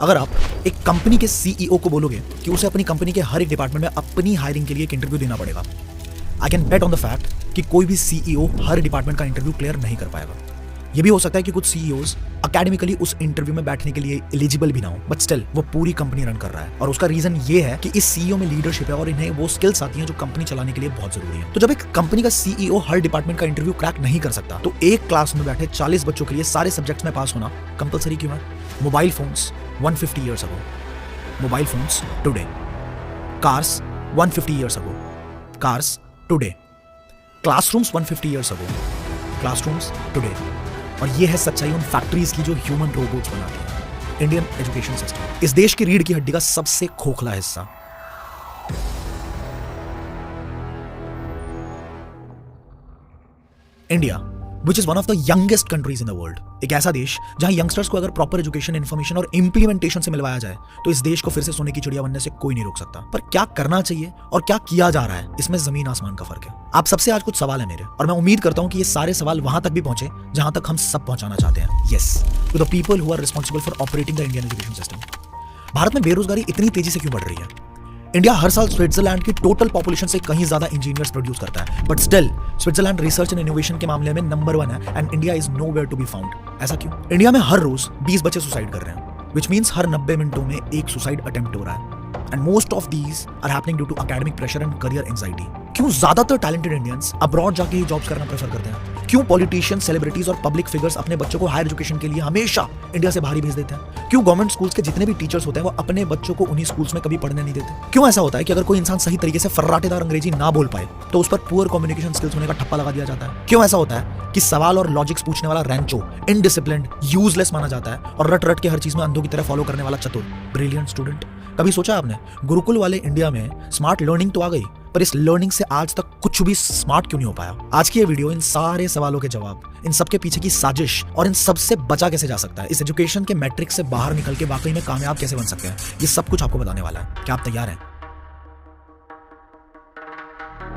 अगर आप एक कंपनी के सीईओ को बोलोगे कि उसे अपनी कंपनी के हर एक डिपार्टमेंट में अपनी हायरिंग के लिए एक इंटरव्यू देना पड़ेगा, I can bet on the fact कि कोई भी सीईओ हर डिपार्टमेंट का इंटरव्यू क्लियर नहीं कर पाएगा। ये भी हो सकता है कि कुछ सीईओज अकेडमिकली उस इंटरव्यू में बैठने के लिए एलिजिबल भी ना हो, बट स्टिल वो पूरी कंपनी रन कर रहा है। और उसका रीजन ये है कि इस सीईओ में लीडरशिप है और इन्हें वो स्किल्स आती हैं जो कंपनी चलाने के लिए बहुत जरूरी है। तो जब एक कंपनी का सीईओ हर डिपार्टमेंट का इंटरव्यू क्रैक नहीं कर सकता, तो एक क्लास में बैठे 40 बच्चों के लिए सारे सब्जेक्ट्स में पास होना कंपलसरी क्यों है? Mobile phones 150 years ago, mobile phones today, cars 150 years ago, cars today, classrooms 150 years ago, classrooms today. और ये है सच्चाई उन फैक्ट्रीज की जो ह्यूमन रोबोट्स बनाती है। इंडियन एजुकेशन सिस्टम इस देश की रीढ़ की हड्डी का सबसे खोखला हिस्सा। India which is one of the youngest countries in the world, एक ऐसा देश जहां यंगस्टर्स को अगर प्रॉपर एजुकेशन, इन्फॉर्मेशन और इंप्लीमेंटेशन से मिलवाया जाए तो इस देश को फिर से सोने की चिड़िया बनने से कोई नहीं रोक सकता। पर क्या करना चाहिए और क्या किया जा रहा है, इसमें जमीन आसमान का फर्क है। आप सबसे आज कुछ सवाल है मेरे, और मैं उम्मीद करता हूं कि ये सारे सवाल वहां तक भी पहुंचे जहां तक हम सब पहुंचाना चाहते हैं। Yes, to the people who are responsible for operating the Indian education system. Bharat में बेरोजगारी इतनी तेजी से क्यों बढ़ रही है? इंडिया हर साल स्विट्जरलैंड की टोटल पॉपुलेशन से कहीं ज्यादा इंजीनियर्स प्रोड्यूस करता है, but still Switzerland research and innovation के मामले में नंबर 1 है and India is nowhere to be found. ऐसा क्यों? इंडिया में हर रोज 20 बच्चे सुसाइड कर रहे हैं, विच मींस हर 90 मिनटों में एक सुसाइड अटेम्प्ट हो रहा है। And most of these are happening due to academic pressure and career anxiety. क्यों ज्यादातर टैलेंटेड इंडियंस अब्रॉड जाके ही जॉब्स करना प्रेफर करते हैं? क्यों पॉलिटिशियंस, सेलिब्रिटीज और पब्लिक फिगर्स अपने बच्चों को हायर एजुकेशन के लिए हमेशा इंडिया से बाहर ही भेज देते हैं? क्यों गवर्नमेंट स्कूल्स के जितने भी टीचर्स होते हैं वो अपने बच्चों को उन्हीं स्कूल्स में कभी पढ़ने नहीं देते? क्यों ऐसा होता है कि अगर कोई इंसान सही तरीके से फर्राटेदार अंग्रेजी ना बोल पाए तो उस पर पुअर कम्युनिकेशन स्किल्स होने का ठप्पा लगा दिया जाता है? क्यों ऐसा होता है कि सवाल और लॉजिक्स पूछने वाला रैंचो इनडिसिप्लिन्ड, यूजलेस माना जाता है और रट रट के हर चीज में अंधों की तरह फॉलो करने वाला चतुर, ब्रिलियंट स्टूडेंट? कभी सोचा आपने, गुरुकुल वाले इंडिया में स्मार्ट लर्निंग तो आ गई, पर इस लर्निंग से आज तक कुछ भी स्मार्ट क्यों नहीं हो पाया? आज की ये वीडियो इन सारे सवालों के जवाब, इन सबके पीछे की साजिश और इन सब से बचा कैसे जा सकता है, इस एजुकेशन के मैट्रिक्स से बाहर निकल के वाकई में कामयाब कैसे बन सकते हैं, ये सब कुछ आपको बताने वाला है। क्या आप तैयार हैं?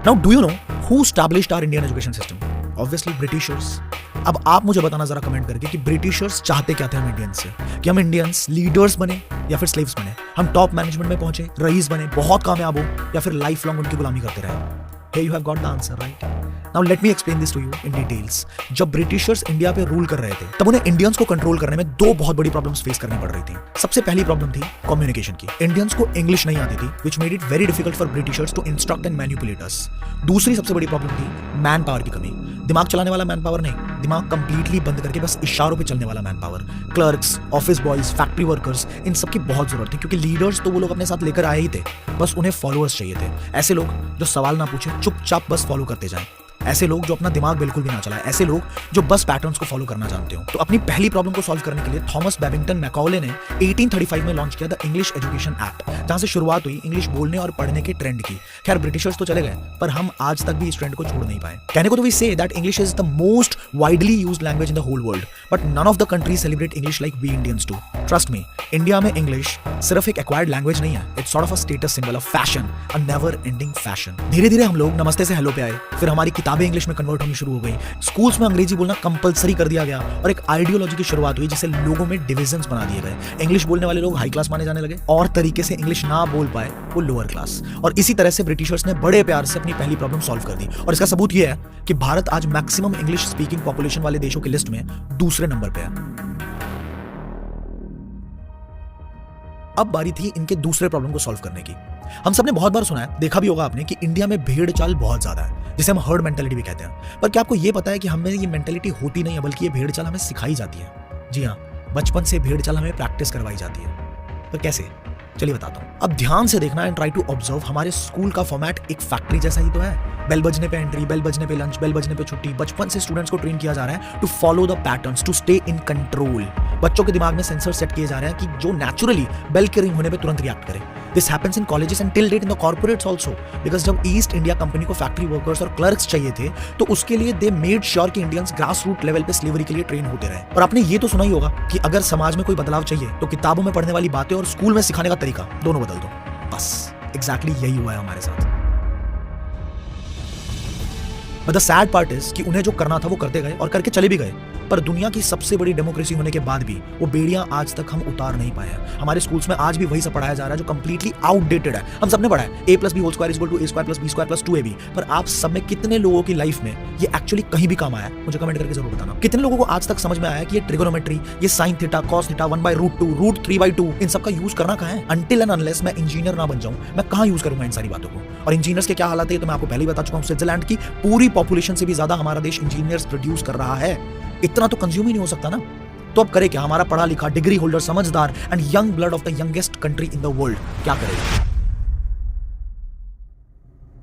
Now, do you know who established our Indian education system? Obviously, Britishers. अब आप मुझे बताना जरा कमेंट करके कि ब्रिटिशर्स चाहते क्या थे हम इंडियंस से? कि हम इंडियंस लीडर्स बने या फिर स्लेव्स बने? हम टॉप मैनेजमेंट में पहुंचे, रईस बने, बहुत कामयाब हो, या फिर लाइफ लॉन्ग उनकी गुलामी करते रहे? Here you have got the answer, right? Now let me explain this to you in details. जब ब्रिटिशर्स इंडिया पे रूल कर रहे थे तब उन्हें इंडियंस को कंट्रोल करने में दो बहुत बड़ी प्रॉब्लम्स फेस करनी पड़ रही थी। सबसे पहली प्रॉब्लम थी कम्युनिकेशन की। इंडियंस को इंग्लिश नहीं आती थी, which made it very difficult for Britishers to instruct and manipulate us. दूसरी सबसे बड़ी प्रॉब्लम थी मैन पावर की कमी। दिमाग चलाने वाला मैन पावर नहीं, दिमाग कंप्लीटली बंद करके बस इशारों पे चलने वाला man power. Clerks, office boys, factory workers, इन सब की बहुत जरूरत थी, क्योंकि लीडर्स तो वो लोग अपने साथ लेकर आए ही थे, बस उन्हें फॉलोअर्स चाहिए थे। ऐसे लोग जो सवाल ना पूछे, चुपचाप बस फॉलो करते जाएं। ऐसे लोग जो अपना दिमाग बिल्कुल भी ना चलाए, ऐसे लोग जो बस पैटर्न्स को फॉलो करना जानते हो। तो अपनी पहली प्रॉब्लम को सॉल्व करने के लिए थॉमस बेबिंगटन मैकॉले ने 1835 में लॉन्च किया द इंग्लिश एजुकेशन एक्ट, जहां से शुरुआत हुई इंग्लिश बोलने और पढ़ने के ट्रेंड की। खैर, ब्रिटिशर्स तो चले गए, पर हम आज तक भी इस ट्रेंड को छोड़ नहीं पाए। कहने को तो we say that English is the most widely used language in the whole world, but none of the countries celebrate English like we Indians do. Trust me, India में इंग्लिश सिर्फ एक एक्वायर्ड लैंग्वेज नहीं है, it's sort of a status symbol, a fashion, a never ending fashion. धीरे धीरे हम लोग नमस्ते से हेलो पे आए, फिर हमारी किताबें इंग्लिश में कन्वर्ट होनी शुरू हो गई, स्कूल्स में अंग्रेजी बोलना कंपलसरी कर दिया गया और एक आइडियोलॉजी की शुरुआत हुई जिसे लोगों में डिविजन्स बना दिए गए। इंग्लिश बोलने वाले लोग हाई क्लास माने जाने लगे और तरीके से इंग्लिश ना बोल पाए वो लोअर क्लास। और इसी तरह से ब्रिटिशर्स ने बड़े प्यार से अपनी पहली प्रॉब्लम सॉल्व कर दी, और इसका सबूत यह है कि भारत आज मैक्सिमम इंग्लिश स्पीकिंग पॉपुलेशन वाले देशों की लिस्ट में दूसरे नंबर पे है। अब बारी थी इनके दूसरे प्रॉब्लम को सॉल्व करने की। हम सबने बहुत बार सुना है, देखा भी होगा आपने, कि इंडिया में भेड़ चाल बहुत ज्यादा है, जिसे हम हर्ड मेंटालिटी भी कहते हैं। पर क्या आपको यह पता है कि हमें ये मेंटालिटी होती नहीं है, बल्कि ये भेड़ चाल हमें सिखाई जाती है? जी हाँ, बचपन से भेड़ चाल हमें प्रैक्टिस करवाई जाती है। पर कैसे? चलिए बताता हूँ। अब ध्यान से देखना एंड ट्राई टू ऑब्जर्व। हमारे स्कूल का फॉर्मेट एक फैक्ट्री जैसा ही तो है। बेल बजने पे एंट्री, बेल बजने पे लंच, बेल बजने पे छुट्टी। बचपन से स्टूडेंट्स को ट्रेन किया जा रहा है to follow the patterns, to stay in control. बच्चों के दिमाग में सेंसर सेट किए जा रहे हैं कि जो नेचुरली बेल के रिंग होने पे तुरंत रिएक्ट करे। This happens in colleges and till date in the corporates also, because जब ईस्ट इंडिया कंपनी को फैक्ट्री वर्कर्स और क्लर्क्स चाहिए थे तो उसके लिए दे मेड श्योर कि इंडियंस ग्रास रूट लेवल पे स्लेवरी के लिए ट्रेन होते रहे। और आपने ये तो सुना ही होगा कि अगर समाज में कोई बदलाव चाहिए तो किताबों में पढ़ने वाली बातें और स्कूल में सिखाने का तरीका दोनों बदल दो। बस एग्जैक्टली यही हुआ है हमारे साथ। But the sad part is कि उन्हें जो करना था वो करते गए और करके चले भी गए, पर दुनिया की सबसे बड़ी डेमोक्रेसी होने के बाद भी वो बेड़ियां आज तक हम उतार नहीं पाए हैं। हमारे स्कूल्स में आज भी वही सब पढ़ाया जा रहा है जो कंप्लीटली आउटडेटेड है। हम सबने पढ़ा है a+b² = a² + b² + b², पर आप सब में कितने लोगों की लाइफ में ये एक्चुअली कहीं भी काम आया है? मुझे कमेंट करके जरूर बताना। कितने लोगों को आज तक समझ में आया कि ये ट्रिगोनोमेट्री, ये साइन थीटा, कॉस थीटा, 1/√2, √3/2, इन सब का यूज करना कहाँ है? अनटिल एंड अनलेस मैं इंजीनियर ना बन जाऊं, मैं कहाँ यूज करूंगा इन सारी बातों को? और इंजीनियर्स के क्या हालत है तो मैं आपको पहले ही बता चुका हूं। स्विट्जरलैंड की पूरी पॉपुलेशन से भी ज्यादा हमारा देश इंजीनियर्स प्रोड्यूस कर रहा है। इतना तो कंज्यूम ही नहीं हो सकता ना। तो अब करे क्या हमारा पढ़ा लिखा, डिग्री होल्डर, समझदार and young blood of the youngest country in the world क्या करेगा?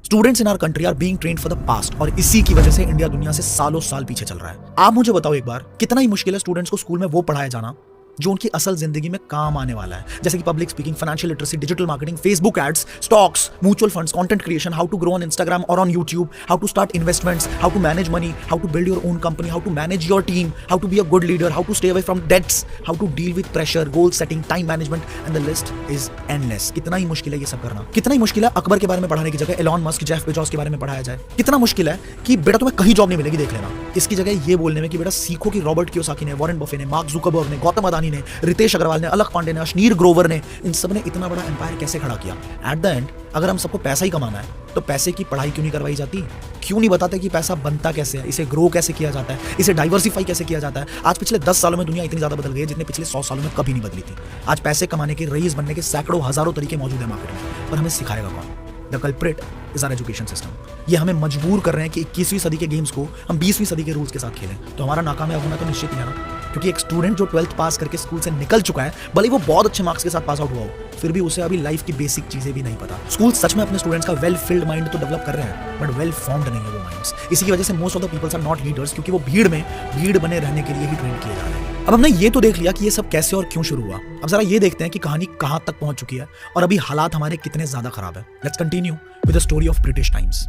Students in our country are being trained for the past, और इसी की वजह से इंडिया दुनिया से सालों साल पीछे चल रहा है। आप मुझे बताओ एक बार, कितना ही मुश्किल है स्टूडेंट्स को स्कूल में वो पढ़ाया जाना जो उनकी असल जिंदगी में काम आने वाला है, जैसे कि public speaking, financial literacy, digital marketing, Facebook ads, stocks, mutual funds, content creation, how to grow on Instagram और on YouTube, how to start investments, how to manage money, how to build your own company, how to manage your team, how to be a good leader, how to stay away from debts, how to deal with pressure, goal setting, time management, and the list is endless. कितना ही मुश्किल है ये सब करना। कितना ही मुश्किल है अकबर के बारे में पढ़ाने की जगह एलॉन मस्क, जेफ बेजोस के बारे में पढ़ाया जाए। कितना मुश्किल है कि बेटा तुम्हें कहीं जॉब नहीं मिलेगी, देख लेना। इसकी जगह ये बोलने में कि बेटा सीखो कि रॉबर्ट कियोसाकी ने, वॉरेन बफे ने, मार्क जुकरबर्ग ने, गौतम अदानी ने, रितेश अग्रवाल ने, अलक पांडे ने, अशनीर ग्रोवर ने, इन सब ने इतना बड़ा एम्पायर कैसे खड़ा किया? एट द एंड अगर हम सबको पैसा ही कमाना है तो पैसे की पढ़ाई क्यों नहीं करवाई जाती? क्यों नहीं बताते कि पैसा बनता कैसे है, इसे ग्रो कैसे किया जाता है, इसे डाइवर्सिफाई कैसे किया जाता है? आज पिछले 10 सालों में दुनिया इतनी ज्यादा बदल गई है जितने पिछले 100 सालों में कभी नहीं बदली थी। आज पैसे कमाने के, रईस बनने के सैकड़ों हजारों तरीके मौजूद है मार्केट में, पर हमें सिखाएगा कौन? The culprit is our education system. ये हमें मजबूर कर रहे हैं कि 21वीं सदी के गेम्स को हम 20वीं सदी के रूल्स के साथ खेलें। तो हमारा नाकामयाब होना तो निश्चित ही है ना, क्योंकि एक स्टूडेंट जो 12th पास करके स्कूल से निकल चुका है, भले वो बहुत अच्छे मार्क्स के साथ पास आउट हुआ हो, फिर भी उसे अभी लाइफ की बेसिक चीजें भी नहीं पता। स्कूल सच में अपने स्टूडेंट्स का वेल फिल्ड माइंड तो डेवलप कर रहे हैं, बट वेल फॉर्म्ड नहीं है वो माइंड्स। इसी की वजह से most of the peoples are not leaders, क्योंकि वो भीड़ बने रहने के लिए ही ट्रेन किए जा रहे हैं। अब हमने ये तो देख लिया कि ये सब कैसे और क्यों शुरू हुआ। अब जरा ये देखते हैं कि कहानी कहां तक पहुंच चुकी है और अभी हालात हमारे कितने ज्यादा खराब है। Let's continue with the story of British times.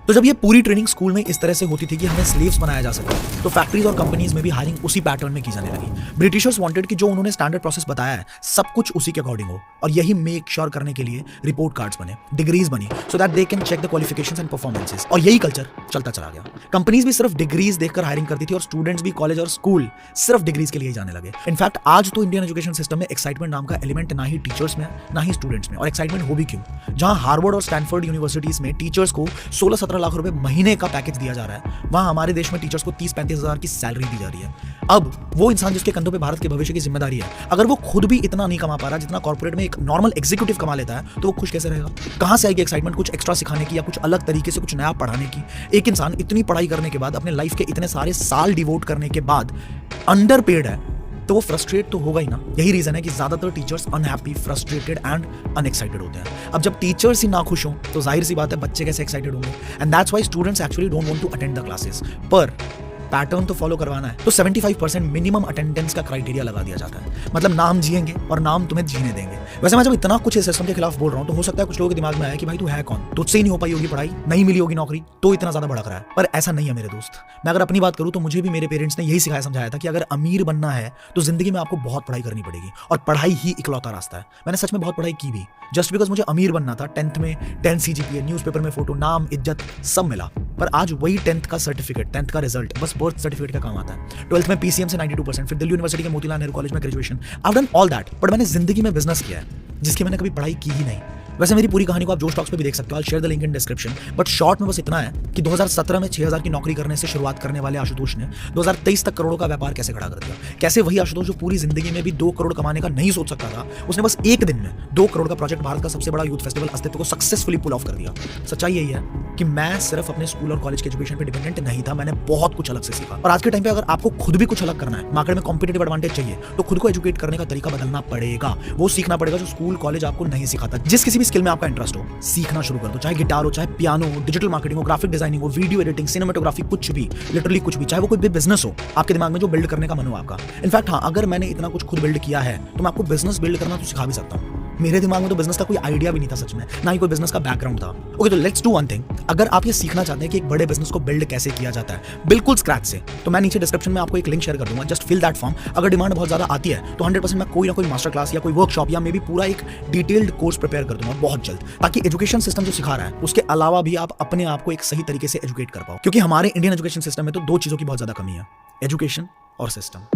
तो जब ये पूरी ट्रेनिंग स्कूल में इस तरह से होती थी कि हमें स्लेव्स बनाया जा सके, तो फैक्ट्रीज और कंपनीज में भी हायरिंग उसी पैटर्न में की जाने लगी। ब्रिटिशर्स वांटेड कि जो उन्होंने स्टैंडर्ड प्रोसेस बताया है सब कुछ उसी के अकॉर्डिंग हो, और यही मेक श्योर करने के लिए रिपोर्ट कार्ड्स बने, डिग्रीज बनी, so that they can check the qualifications and performances. और यही कल्चर चलता चला गया। कंपनीज भी सिर्फ डिग्रीज देखकर हायरिंग करती थी और स्टूडेंट्स भी कॉलेज और स्कूल सिर्फ डिग्रीज के लिए जाने लगे। इनफैक्ट आज तो इंडियन एजुकेशन सिस्टम में एक्साइटमेंट नाम का एलिमेंट ना ही टीचर्स में ना ही स्टूडेंट्स में। और एक्साइटमेंट हो भी क्यों? जहां हार्वर्ड और स्टैनफोर्ड यूनिवर्सिटीज में टीचर्स को 16-17 लाख रुपए महीने का पैकेज दिया जा रहा है, वहां हमारे देश में टीचर्स को 30-35 हजार की सैलरी दी जा रही है। अब वो इंसान जिसके कंधों पे भारत के भविष्य की जिम्मेदारी है, अगर वो खुद भी इतना नहीं कमा पा रहा जितना कॉर्पोरेट में एक नॉर्मल एग्जीक्यूटिव कमा लेता है, तो वो खुश कैसे रहेगा? कहां से आएगी एक्साइटमेंट कुछ एक्स्ट्रा सिखाने की या कुछ अलग तरीके से कुछ नया पढ़ाने की? एक इंसान इतनी पढ़ाई करने के बाद, अपने लाइफ के इतने सारे साल डिवोट करने के बाद अंडर पेड है, तो वो फ्रस्ट्रेट तो होगा ही ना। यही रीजन है कि ज्यादातर teachers unhappy, frustrated and unexcited होते हैं। अब जब टीचर्स ही ना खुश हों तो जाहिर सी बात है बच्चे कैसे एक्साइटेड होंगे। And that's why students actually don't want to attend the classes. पर पैटर्न तो फॉलो करवाना है, तो 75% मिनिमम अटेंडेंस का क्राइटेरिया लगा दिया जाता है। मतलब नाम जिएंगे और नाम तुम्हें जीने देंगे। वैसे मैं जब इतना कुछ इस सिस्टम के खिलाफ बोल रहा हूं तो हो सकता है कुछ लोगों के दिमाग में आया कि भाई तू है कौन, तुझसे ही नहीं हो पाई होगी पढ़ाई, नहीं मिली होगी नौकरी, तो इतना ज्यादा भड़क रहा है। पर ऐसा नहीं है मेरे दोस्त। मैं अगर अपनी बात करूं तो मुझे भी मेरे पेरेंट्स ने यही सिखाया समझाया था कि अगर अमीर बनना है तो जिंदगी में आपको बहुत पढ़ाई करनी पड़ेगी, और पढ़ाई ही इकलौता रास्ता है। मैंने सच में बहुत पढ़ाई की भी, जस्ट बिकॉज मुझे अमीर बनना था। 10th में 10 CGPA, न्यूज़पेपर में फोटो, नाम, इज्जत सब मिला। पर आज वही 10th का सर्टिफिकेट, 10th का रिजल्ट बस बर्थ सर्टिफिकेट का काम आता है। 12th में PCM से 92%, फिर दिल्ली यूनिवर्सिटी के मोतीलाल नेहरू कॉलेज में graduation. I have done all that, but मैंने जिंदगी में बिजनेस किया है जिसकी मैंने कभी पढ़ाई की ही नहीं। वैसे मेरी पूरी कहानी को आप जोश टॉक्स पे भी देख सकते हो, I share the link in description. But short में बस इतना है कि 2017 में 6000 की नौकरी करने से शुरुआत करने वाले आशुतोष ने 2023 तक करोड़ों का व्यापार कैसे खड़ा कर दिया। कैसे वही आशुतोष जो पूरी जिंदगी में भी 2 करोड़ कमाने का नहीं सोच सकता था, उसने बस एक दिन में 2 करोड़ का प्रोजेक्ट, भारत का सबसे बड़ा यूथ फेस्टिवल अस्तित्व को सक्सेसफुली पुल ऑफ कर दिया। सच्चाई यही है कि मैं सिर्फ अपने स्कूल और कॉलेज के एजुकेशन पे डिपेंडेंट नहीं था, मैंने बहुत कुछ अलग से सीखा। और आज के टाइम पे अगर आपको खुद भी कुछ अलग करना है, मार्केट में कॉम्पिटिटिव एडवांटेज चाहिए, तो खुद को एजुकेट करने का तरीका बदलना पड़ेगा। वो सीखना पड़ेगा जो स्कूल कॉलेज आपको नहीं सिखाता। जिस किसी भी स्किल में आपका इंटरेस्ट हो, सीखना शुरू कर दो। चाहे गिटार हो, चाहे पियानो हो, डिजिटल मार्केटिंग हो, ग्राफिक डिजाइनिंग हो, वीडियो एडिटिंग, सिनेमेटोग्राफी, कुछ भी, लिटरली कुछ भी। चाहे वो कोई भी बिजनेस हो आपके दिमाग में जो बिल्ड करने का मन हो आपका। इनफैक्ट हाँ, अगर मैंने इतना कुछ खुद बिल्ड किया है तो मैं आपको बिजनेस बिल्ड करना तो सिखा भी सकता हूँ। मेरे दिमाग में तो बिजनेस का कोई आइडिया भी नहीं था सच में, ना ही कोई बिजनेस का बैकग्राउंड था। ओके, तो लेट्स डू वन थिंग। अगर आप ये सीखना चाहते हैं कि एक बड़े बिजनेस को बिल्ड कैसे किया जाता है बिल्कुल स्क्रैच से, तो मैं नीचे डिस्क्रिप्शन में आपको एक लिंक शेयर कर दूंगा, जस्ट फिल दैट फॉर्म। अगर डिमांड बहुत ज्यादा आती है तो 100% मैं कोई ना कोई मास्टर क्लास या कोई वर्कशॉप या मे बी पूरा एक डिटेल्ड कोर्स प्रिपेयर कर दूंगा बहुत जल्द, ताकि एजुकेशन सिस्टम जो सिखा रहा है उसके अलावा भी आप अपने आप को एक सही तरीके से एजुकेट कर पाओ। क्योंकि हमारे इंडियन एजुकेशन सिस्टम में तो दो चीजों की बहुत ज्यादा कमी है, एजुकेशन और system.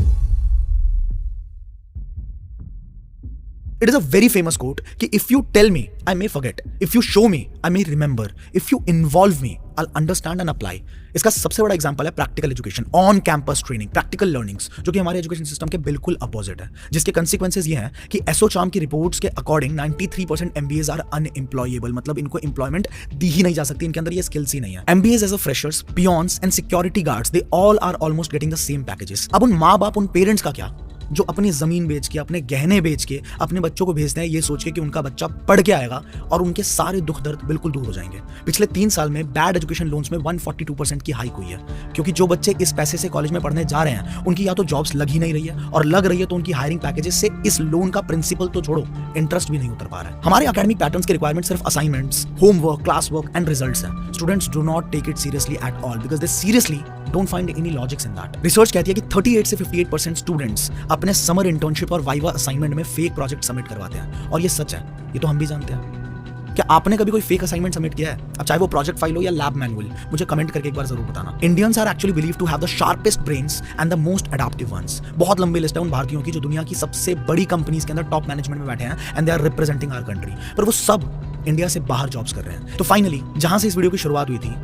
It is a very famous quote कि if you tell me, I may forget. If you show me, I may remember. If you involve me, I'll understand and apply. इसका सबसे बड़ा एग्जांपल है practical education, on campus training, practical learnings, जो कि हमारे education system के बिल्कुल opposite है, जिसके कंसिक्वेंसेज ये हैं कि एसोचाम की रिपोर्ट्स के अकॉर्डिंग 93% MBAs आर अनएम्प्लॉयेबल, मतलब इनको एम्प्लॉयमेंट दी ही नहीं जा सकती, इनके अंदर ये स्किल्स ही नहीं है। MBAs as a freshers, peons and security guards, they all are almost getting the same packages. अब उन माँ बाप, उन पेरेंट्स का क्या जो अपनी जमीन बेच के, अपने गहने बेच के अपने बच्चों को भेजते हैं ये सोच के कि उनका बच्चा पढ़ के आएगा और उनके सारे दुख दर्द बिल्कुल दूर हो जाएंगे। पिछले 3 साल में बैड एजुकेशन लोन्स में 142% की हाइक हुई है, क्योंकि जो बच्चे इस पैसे से कॉलेज में पढ़ने जा रहे हैं उनकी या तो जॉब्स लग ही नहीं रही है, और लग रही है तो उनकी हायरिंग पैकेजेस से इस लोन का प्रिंसिपल तो छोड़ो, इंटरेस्ट भी नहीं उतर पा रहा है। हमारे एकेडमिक पैटर्न्स के रिक्वायरमेंट सिर्फ assignments, homework, class work and results हैं। Students do not take it seriously at all because they seriously don't find any logics in that. Research कहती है कि 38 से 58% स्टूडेंट्स अपने समर इंटर्नशिप और वाइवा असाइनमेंट में फेक प्रोजेक्ट सबमिट करवाते हैं, और ये सच है, ये तो हम भी जानते हैं। क्या आपने कभी कोई फेक असाइनमेंट सबमिट किया है? अब चाहे वो प्रोजेक्ट फाइल हो या लैब मैनुअल, मुझे कमेंट करके एक बार जरूर बताना। Indians are actually believe to have the sharpest brains and the most adaptive ones. बहुत लंबी लिस्ट है उन भारतीयों की जो दुनिया की सबसे बड़ी कंपनीज के अंदर टॉप मैनेजमेंट में बैठे हैं and they are representing our country, पर वो सब इंडिया से बाहर जॉब्स कर रहे हैं। तो फाइनली जहां से इस वीडियो की शुरुआत हुई थी,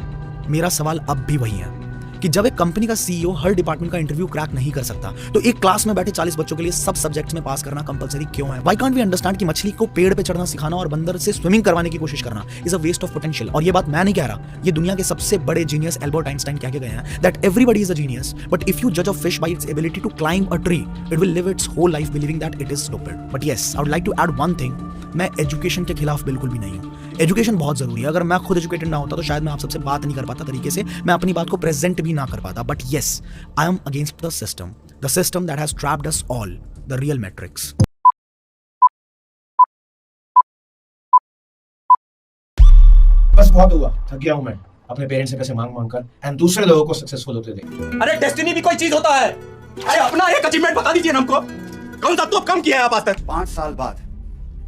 मेरा सवाल अब भी वही है कि जब एक कंपनी का सीईओ हर डिपार्टमेंट का इंटरव्यू क्रैक नहीं कर सकता, तो एक क्लास में बैठे 40 बच्चों के लिए सब सब्जेक्ट्स में पास करना कंपलसरी क्यों है? व्हाई कांट वी अंडरस्टैंड कि मछली को पेड़ पे चढ़ना सिखाना और बंदर से स्विमिंग करवाने की कोशिश करना is a waste of potential. और ये बात मैं नहीं कह रहा, ये दुनिया के सबसे बड़े जीनियस एल्बर्ट आइंस्टाइन कह के गए हैं that everybody is a genius, but if you जज a fish by its ability to climb a tree, it will live its whole life believing that it is stupid. But yes, I would like to add one thing, मैं education के खिलाफ बिल्कुल भी नहीं हूँ। Education बहुत जरूरी है, अगर मैं खुद एजुकेटेड ना होता तो शायद मैं आप सबसे बात नहीं कर पाता तरीके से, मैं अपनी बात को प्रेजेंट भी ना कर पाता। But yes, I am against the system that has trapped us all, the real matrix. बस बहुत हुआ, थक गया हूं मैं अपने पेरेंट्स से पैसे मांग कर एंड दूसरे लोगों को सक्सेसफुल होते देख। अरे डेस्टिनी भी कोई चीज होता है। अरे अपना एक अचीवमेंट बता दीजिए ना हमको, कौन सा तो कम किया है आप आज तक? 5 साल बाद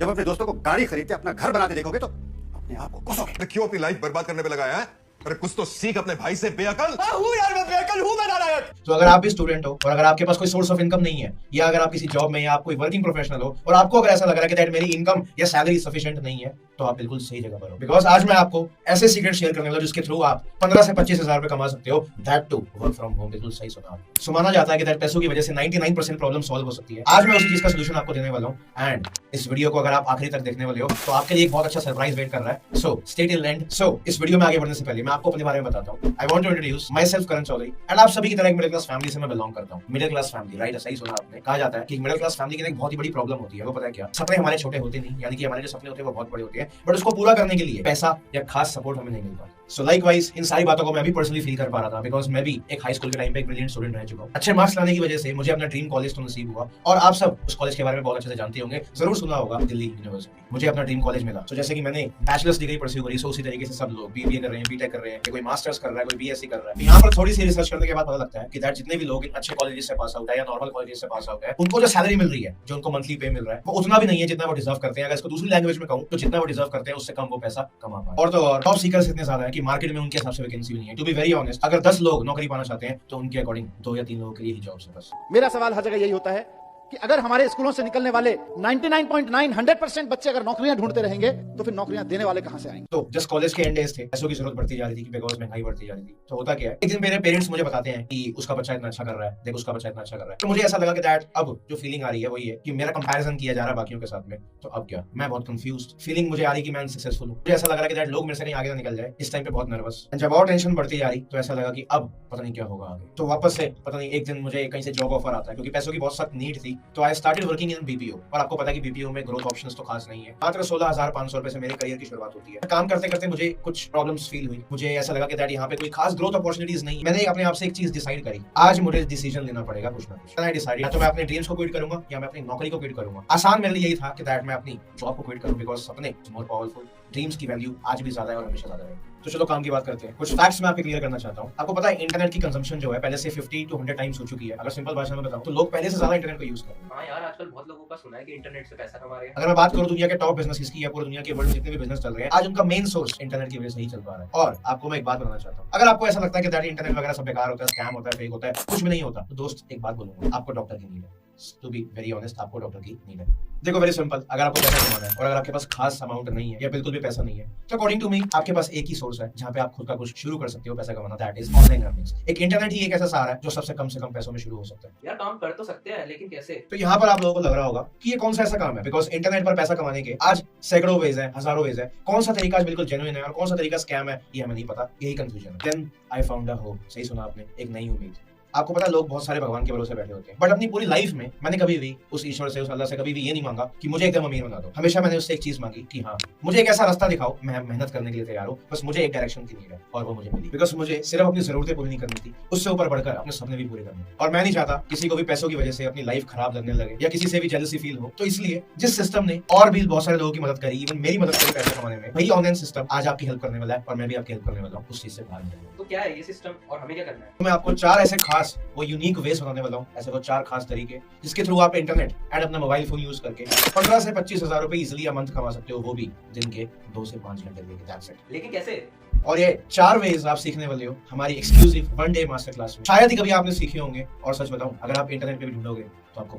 जब अपने दोस्तों को गाड़ी खरीदते अपना घर बनाते देखोगे तो अपने आप को कोसोगे। क्यों अपनी लाइफ बर्बाद करने पे लगाया है? अरे कुछ तो सीख अपने भाई से, बेअकल। हूँ यार, मैं बेअकल हूँ, मैं नालायक। तो अगर आप भी स्टूडेंट हो और अगर आपके पास कोई सोर्स ऑफ इनकम नहीं है, या अगर आप किसी जॉब में या आप कोई वर्किंग प्रोफेशनल हो और आपको अगर ऐसा लग रहा है कि दैट मेरी इनकम या सैलरी सफिशिएंट नहीं है, तो आप बिल्कुल सही जगह पर हो। बिकॉज आज मैं आपको ऐसे सीक्रेट शेयर करने वाला हूं जिसके थ्रू आप 15 से 25 हजार रुपए कमा सकते हो, that too work from home. बिल्कुल सही सुना। सुना जाता है कि दैट पैसों की वजह से 99% प्रॉब्लम सॉल्व हो सकती है। आज मैं उसी चीज का सॉल्यूशन आपको देने वाला हूं, एंड इस वीडियो को अगर आप आखिरी तक देखने वाले हो तो आपके लिए एक बहुत अच्छा सरप्राइज वेट कर रहा है। So stay till end. So इस वीडियो में आगे बढ़ने से पहले मैं आपको अपने बारे में बताता हूं। I want to introduce myself Karan Chaudhary, and आप सभी की तरह एक मिडिल क्लास फैमिली से मैं बिलोंग करता हूं। Middle class family, right? सही सुना आपने। कहा जाता है कि मिडिल क्लास फैमिली की एक बहुत ही बड़ी प्रॉब्लम होती है, वो पता है क्या? सपने हमारे छोटे होते नहीं, यानी कि हमारे जो सपने होते हैं वो बहुत बड़े होते हैं, बट उसको पूरा करने के लिए पैसा या खास सपोर्ट हमें नहीं मिलता। सो लाइकवाइज इन सारी बातों को मैं भी पर्सनली फील कर पा रहा था, बिकॉज मैं भी एक हाई स्कूल के टाइम पे एक ब्रिलियंट स्टूडेंट रह चुका हूं। अच्छे मार्क्स लाने की वजह से मुझे अपना ड्रीम कॉलेज तो नसीब हुआ, और आप सब उस कॉलेज के बारे में बहुत अच्छे से जानते होंगे, जरूर सुना होगा, दिल्ली यूनिवर्सिटी। मुझे अपना ड्रीम कॉलेज मिला। तो जैसे कि मैंने बैचलर्स डिग्री परस्यू करी, सो उसी तरीके से सब लोग बीबीए कर रहे हैं, बीटेक कर रहे हैं, कोई मास्टर्स कर रहा है, कोई बीएससी कर रहा है। यहाँ पर थोड़ी सी रिसर्च करने के बाद पता लगता है कि दैट जितने भी लोग अच्छे कॉलेजेस से पास आउट है या नॉर्मल कॉलेजेस से पास आउट है, उनको जो सैलरी मिल रही है, जो उनको मंथली पे मिल रहा है, वो उतना भी नहीं है जितना वो डिजर्व करते हैं। अगर इसको दूसरी लैंग्वेज में कहूं तो जितना वो डिजर्व करते हैं उससे कम वो पैसा कमा पाए। और तो और टॉप सीकर्स इतने ज्यादा है कि मार्केट में उनके हिसाब से वैकेंसी नहीं है। टू बी वेरी ऑनेस्ट, अगर 10 लोग नौकरी पाना चाहते हैं तो उनके अकॉर्डिंग 2 या 3 लोगों के लिए ही जॉब्स है बस। मेरा सवाल हर जगह यही होता है कि अगर हमारे स्कूलों से निकलने वाले 99.9 100% बच्चे अगर नौकरियां ढूंढते रहेंगे तो फिर नौकरियां देने वाले कहां से आएंगे? तो जस्ट कॉलेज के एंड डेज थे, पैसों की जरूरत बढ़ती जा रही थी बिकॉज महंगाई बढ़ती जा रही थी। तो होता क्या है, एक दिन मेरे पेरेंट्स मुझे बताते हैं कि उसका बच्चा इतना अच्छा कर रहा है, देख उसका बच्चा इतना अच्छा कर रहा है। तो मुझे ऐसा लगा कि दैट अब जो फीलिंग आ रही है वही है कि मेरा कंपैरिजन किया जा रहा है बाकियों के साथ में। तो अब क्या, मैं बहुत कंफ्यूज्ड फीलिंग मुझे आ रही कि मैं अनसक्सेसफुल हूं। मुझे ऐसा लग रहा है कि दैट लोग मेरे से कहीं आगे ना निकल जाए। इस टाइम पे बहुत नर्वस, जब और टेंशन बढ़ती जा रही तो ऐसा लगा कि अब पता नहीं क्या होगा आगे। तो वापस से पता नहीं एक दिन मुझे कहीं से जॉब ऑफर आता है, क्योंकि पैसों की बहुत सख्त नीड थी तो I started working in BPO. और आपको पता है कि बीपीओ में ग्रोथ ऑप्शंस तो खास नहीं है। मात्र 16,500 रुपए से मेरे करियर की शुरुआत होती है। काम करते करते मुझे कुछ प्रॉब्लम्स फील हुई। मुझे ऐसा लगा कि दैट यहाँ पे कोई खास ग्रोथ अपॉर्चुनिटीज नहीं। मैंने अपने आप से एक चीज डिसाइड करी, आज मुझे डिसीजन लेना पड़ेगा कुछ ना कुछ। आई डिसाइडेड या तो मैं अपने ड्रीम्स को क्विट करूंगा या मैं अपनी नौकरी को क्विट करूंगा। आसान मेरे लिए यही था कि दैट मैं अपनी जॉब को क्विट करूं, बिकॉज सपने मोर पावरफुल, ड्रीम्स की वैल्यू आज भी ज्यादा है और हमेशा ज्यादा है। तो चलो काम की बात करते हैं। कुछ फैक्ट्स मैं आपको क्लियर करना चाहता हूं। आपको पता है इंटरनेट की कंजम्पशन जो है पहले से 50 to 100 टाइम्स हो चुकी है। अगर सिंपल भाषा में बताऊं तो लोग पहले से ज्यादा इंटरनेट को यूज कर रहे हैं। हाँ यार, आजकल बहुत लोगों का सुना है कि इंटरनेट से पैसा कमा रहे हैं। अगर मैं बात करूं दुनिया के टॉप बिजनेस की या पूरी दुनिया के वर्ल्ड जितने भी बिजनेस चल रहे हैं, आज उनका मेन सोर्स इंटरनेट की वजह से ही चल पा रहा है। और आपको मैं एक बात बताना चाहता हूं, अगर आपको ऐसा लगता है कि दैट इंटरनेट वगैरह सब बेकार होता है, स्कैम होता है, फेक होता है, कुछ भी नहीं होता, तो दोस्त एक बात बोलूंगा, आपको डॉक्टर की नीड है। टू बी वेरी ऑनेस्ट, आपको डॉक्टर की नीड है। देखो वेरी सिंपल, अगर आपको पैसा कमाना है और अगर आपके पास खास अमाउंट नहीं है या बिल्कुल भी पैसा नहीं है, तो अकॉर्डिंग टू मी आपके पास एक ही सोर्स है जहां पे आप खुद का कुछ शुरू कर सकते हो पैसा कमाना, दैट इज ऑनलाइन अर्निंग्स। एक इंटरनेट ही एक ऐसा सहारा है जो सबसे कम पैसों में शुरू हो सकता है। यार काम कर तो सकते हैं, लेकिन कैसे? तो यहाँ पर आप लोगों को लग रहा होगा कि ये कौन सा ऐसा काम है, बिकॉज इंटरनेट पर पैसा कमाने के आज सैकड़ों वेज है, हजारों वेज है। कौन सा तरीका आज बिल्कुल जेन्युइन है और कौन सा तरीका स्कैम है, ये हमें नहीं पता। यही कंफ्यूजन है। Then I found a hope. सही सुना आपने, एक नई उम्मीद। आपको पता है लोग बहुत सारे भगवान के भरोसे बैठे होते हैं, बट अपनी पूरी लाइफ में मैंने कभी भी उस ईश्वर से, उस अल्लाह से कभी भी ये नहीं मांगा कि मुझे एकदम अमीर बना दो। हमेशा मैंने उससे एक चीज मांगी कि हाँ, मुझे एक ऐसा रास्ता दिखाओ, मैं मेहनत करने के लिए तैयार हूँ, बस मुझे एक डायरेक्शन की नीड है और वो मुझे मिली। बिकॉज मुझे सिर्फ अपनी जरूरतें पूरी नहीं करनी थी, उससे ऊपर बढ़कर अपने सपने भी पूरे करने। और मैं नहीं चाहता किसी को भी पैसों की वजह से अपनी लाइफ खराब लगने लगे या किसी से भी जेलसी फील हो। तो इसलिए जिस सिस्टम ने और भी बहुत सारे लोगों की मदद करी, इवन मेरी मदद करी पैसा कमाने में, वही ऑनलाइन सिस्टम आज आपकी हेल्प करने वाला है और मैं भी आपकी हेल्प करने वाला हूँ उस चीज से बाहर निकलने। तो क्या है ये सिस्टम और हमें क्या करना है? तो मैं आपको 4 ऐसे खास वो यूनिक वेज बताने वाला हूँ, ऐसे वो 4 खास तरीके जिसके थ्रू आप इंटरनेट एंड अपना मोबाइल फोन यूज करके 15 से 25 हजार रुपए इजिली मंथ कमा सकते हो, वो भी दिन के 2 से 5 घंटे लेके। That's it. लेकिन कैसे? और ये 4 वेज आप सीखने वाले हो हमारी एक्सक्लूसिव 1 डे मास्टर क्लास में। शायद ही कभी आपने सीखे होंगे, और सच बताऊं अगर आप इंटरनेट पे भी ढूंढोगे तो आपको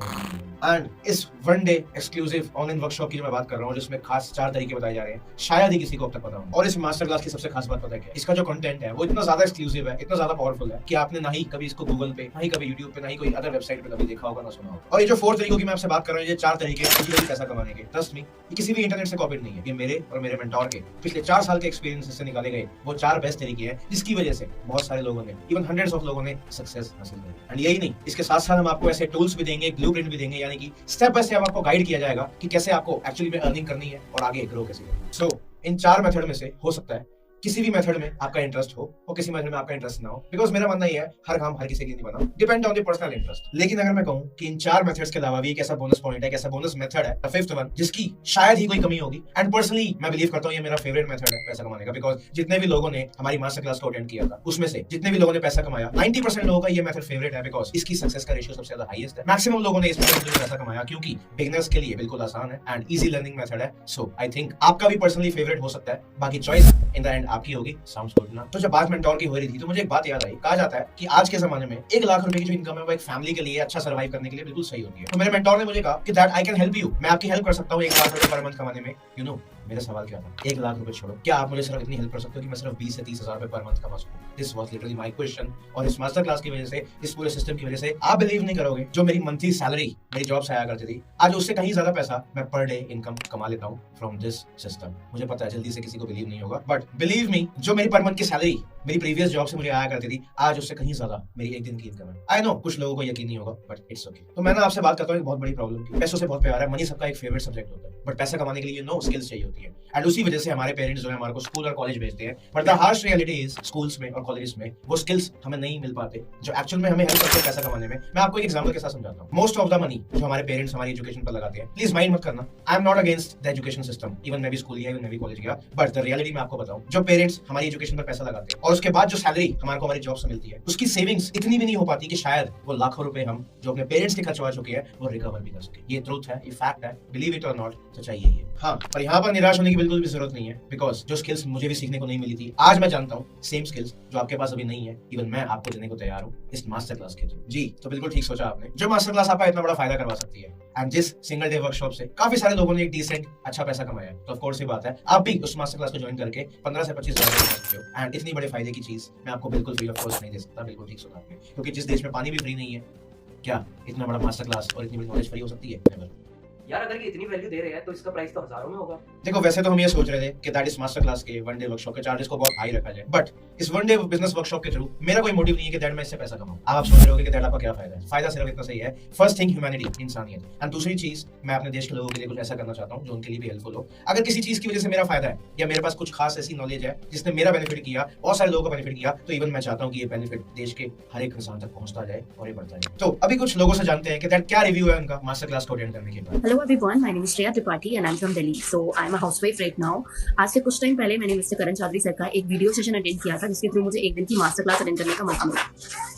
एंड इस 1 डे एक्सक्लूसिव ऑनलाइन वर्कशॉप की जो मैं बात कर रहा हूँ, जिसमें खास 4 तरीके बताए जा रहे हैं, शायद ही किसी को अब तक पता हो। और इस मास्टर क्लास की सबसे खास बात पता है क्या? इसका जो कंटेंट है वो इतना ज्यादा एक्सक्लूसिव है, इतना ज्यादा पावरफुल है कि आपने ना ही कभी इसको गूगल पे, ना ही कभी यूट्यूब पे, ना ही कोई अदर वेबसाइट पे कभी देखा होगा, ना सुना होगा। और ये जो 4 तरीकों की मैं आपसे बात कर रहा हूँ, ये 4 तरीके इजीली पैसा कमाने के, ट्रस्ट मी, ये किसी भी इंटरनेट से कॉपीड नहीं है। ये मेरे और मेरे मेंटोर के पिछले 4 साल के एक्सपीरियंस से निकाले गए वो 4 बेस्ट तरीके हैं, जिसकी वजह से बहुत सारे लोगों ने, इवन हंड्रेड्स ऑफ लोगों ने सक्सेस हासिल की। एंड यही नहीं, इसके साथ साथ हम आपको ऐसे टूल्स भी देंगे, ब्लूप्रिंट भी देंगे, यानी कि स्टेप बाय स्टेप आपको गाइड किया जाएगा कि कैसे आपको एक्चुअली में अर्निंग करनी है और आगे ग्रो कैसे करनी है। सो इन 4 मेथड में से हो सकता है किसी भी मेथड में आपका इंटरेस्ट हो और किसी मेथड में आपका इंटरेस्ट ना हो, बिकॉज मेरा मानना ये है हर काम हर किसी के लिए नहीं बना, depend on the personal interest. लेकिन अगर मैं कहूं कि इन 4 मेथड्स के अलावा भी एक ऐसा बोनस पॉइंट है, एक ऐसा बोनस मेथड है, द 5th वन, जिसकी शायद ही कोई कमी होगी। एंड पर्सनली मैं बिलीव करता हूं ये मेरा फेवरेट मेथड है पैसा कमाने का, बिकॉज जितने भी लोगों ने हमारी मास्टर क्लास को अटेंड किया था उसमें से जितने भी लोगों ने पैसा कमाया, 90% लोगों का ये मेथड फेवरेट है, बिकॉज इसकी सक्सेस का रेशियो सबसे ज्यादा हाईएस्ट है। मैक्सिमम लोगों ने इस मेथड में पैसा कमाया क्योंकि बिगिनर्स के लिए बिल्कुल आसान है एंड इजी लर्निंग मेथड है। सो आई थिंक आपका भी पर्सनली फेवरेट हो सकता है, बाकी चॉइस इन द एंड आपकी होगी। तो जब बात मेंटोर की हो रही थी तो मुझे एक बात याद आई, कहा जाता है कि आज के जमाने में 1 लाख रुपए की जो इनकम है वो एक फैमिली के लिए अच्छा सर्वाइव करने के लिए बिल्कुल सही होती है। तो मेरे मेंटोर ने मुझे कहा कि that I can help you, मैं आपकी हेल्प कर सकता हूँ 1 लाख रुपए पर मंथ कमाने में। यू नो मेरा सवाल क्या था? 1 लाख रुपए छोड़ो, क्या आप मुझे सिर्फ इतनी हेल्प कर सकते हो कि मैं सिर्फ 20 से 30 हजार रुपए पर मंथ कमा सकूं? This was literally my question. और इस मास्टर क्लास की वजह से, इस पूरे सिस्टम की वजह से, आप बिलीव नहीं करोगे, जो मेरी मंथली सैलरी मेरी जॉब से आया करती थी, आज उससे कहीं ज्यादा पैसा मैं पर डे इनकम कमा लेता हूँ फ्रॉम दिस सिस्टम। मुझे पता है जल्दी से किसी को बिलीव नहीं होगा, बट बिलीव मी, जो मेरी पर मंथ की सैलरी मेरी प्रीवियस जॉब से मुझे आया करती थी, आज उससे कहीं ज्यादा मेरी एक दिन की इनकम है। आई नो कुछ लोगों को यकीन नहीं होगा, बट इट्स ओके। तो मैं ना आपसे बात करता हूँ एक बहुत बड़ी प्रॉब्लम की। पैसों से बहुत प्यार है, मनी सबका एक फेवरेट सब्जेक्ट होता है, बट पैसा कमाने के लिए नो स्किल्स चाहिए होती है। एंड उसी वजह से हमारे पेरेंट्स जो है हमारे को स्कूल और कॉलेज भेजते हैं, but the harsh reality is schools में और कॉलेज में वो स्किल्स हमें नहीं मिल पाते जो एक्चुअल में हमें हेल्प करते हैं पैसा कमाने में। मैं आपको एक एग्जांपल के साथ समझाता हूँ। मोस्ट ऑफ द मनी जो हमारे पेरेंट्स हमारी एजुकेशन पर लगाते हैं, प्लीज माइंड मत करना, I am not against the education system, even मैं भी स्कूल गया, इवन मैं भी कॉलेज गया, बट द रियलिटी मैं आपको बताऊं, जो पेरेंट्स हमारी एजुकेशन पर पैसा लगाते हैं और उसके बाद जो सैलरी हमारे को हमारी जॉब से मिलती है, उसकी सेविंग्स इतनी भी नहीं हो पाती कि शायद वो लाखों रुपए हम जो अपने पेरेंट्स के खर्चवा चुके हैं वो रिकवर भी कर सके। ये ट्रूथ है, ये फैक्ट है, बिलीव इट और नॉट, तो चाहिए ये। हाँ, पर यहाँ पर निराश होने की बिल्कुल भी जरूरत नहीं है, बिकॉज जो स्किल्स मुझे भी सीखने को नहीं मिली थी, आज मैं जानता हूँ सेम स्किल्स जो आपके पास अभी नहीं है, इवन मैं आपको देने को तैयार हूँ इस मास्टर क्लास के थ्रू। जी, तो बिल्कुल ठीक सोचा आपने, जो मास्टर क्लास आपका इतना बड़ा फायदा करवा सकती है एंड जिस सिंगल डे वर्कशॉप से काफी सारे लोगों ने एक डिसेंट अच्छा पैसा कमाया है, तो ऑफ कोर्स ये बात है आप भी उस मास्टर क्लास को ज्वाइन करके 15 से 25 हजार कमा सकते हो। एंड इतनी बड़े फायदे की चीज मैं आपको बिल्कुल फ्री ऑफ कॉस्ट नहीं दे सकता, बिल्कुल ठीक सुना आपने, क्योंकि जिस देश में पानी भी फ्री नहीं है, क्या इतना बड़ा मास्टर क्लास और इतनी बड़ी नॉलेज फ्री हो सकती है? यार अगर ये इतनी वैल्यू दे रहे हैं तो इसका प्राइस तो हजारों में होगा। देखो वैसे तो हम ये सोच रहे थे कि दैट इज मास्टर क्लास के वन डे वर्कशॉप के चार्जेस को बहुत हाई रखा जाए, बट इस वन डे बिजनेस वर्कशॉप के थ्रू मेरा कोई मोटिव नहीं है कि दैट मैं इससे पैसा कमाऊं। अब आप सोच रहे होगे कि दैट आपका क्या फायदा है। फायदा सिर्फ इतना सही है, फर्स्ट थिंग ह्यूमैनिटी, इंसानियत, एंड दूसरी चीज मैं अपने देश के लोगों के लिए कुछ ऐसा करना चाहता हूं जो उनके लिए भी हेल्पफुल हो। अगर किसी चीज की वजह से मेरा फायदा है या मेरे पास कुछ खास ऐसी नॉलेज है जिसने मेरा बेनिफिट किया, बहुत सारे लोगों का बेनिफिट किया, तो इवन मैं चाहता हूं कि ये बेनिफिट देश के हर एक इंसान तक पहुंचता जाए और ये बढ़ता जाए। तो अभी कुछ लोगों से जानते हैं कि दैट क्या रिव्यू है उनका मास्टर क्लास को अटेंड करने के बाद। Hello everyone, my name is Shreya Tripathi and I'm from Delhi. So I'm a housewife right now. आज से कुछ टाइम पहले मैंने मिस्टर करण चौधरी सर का एक वीडियो सेशन अटेंड किया था जिसके थ्रू मुझे एक दिन की मास्टर क्लास अटेंड करने का मौका मिला।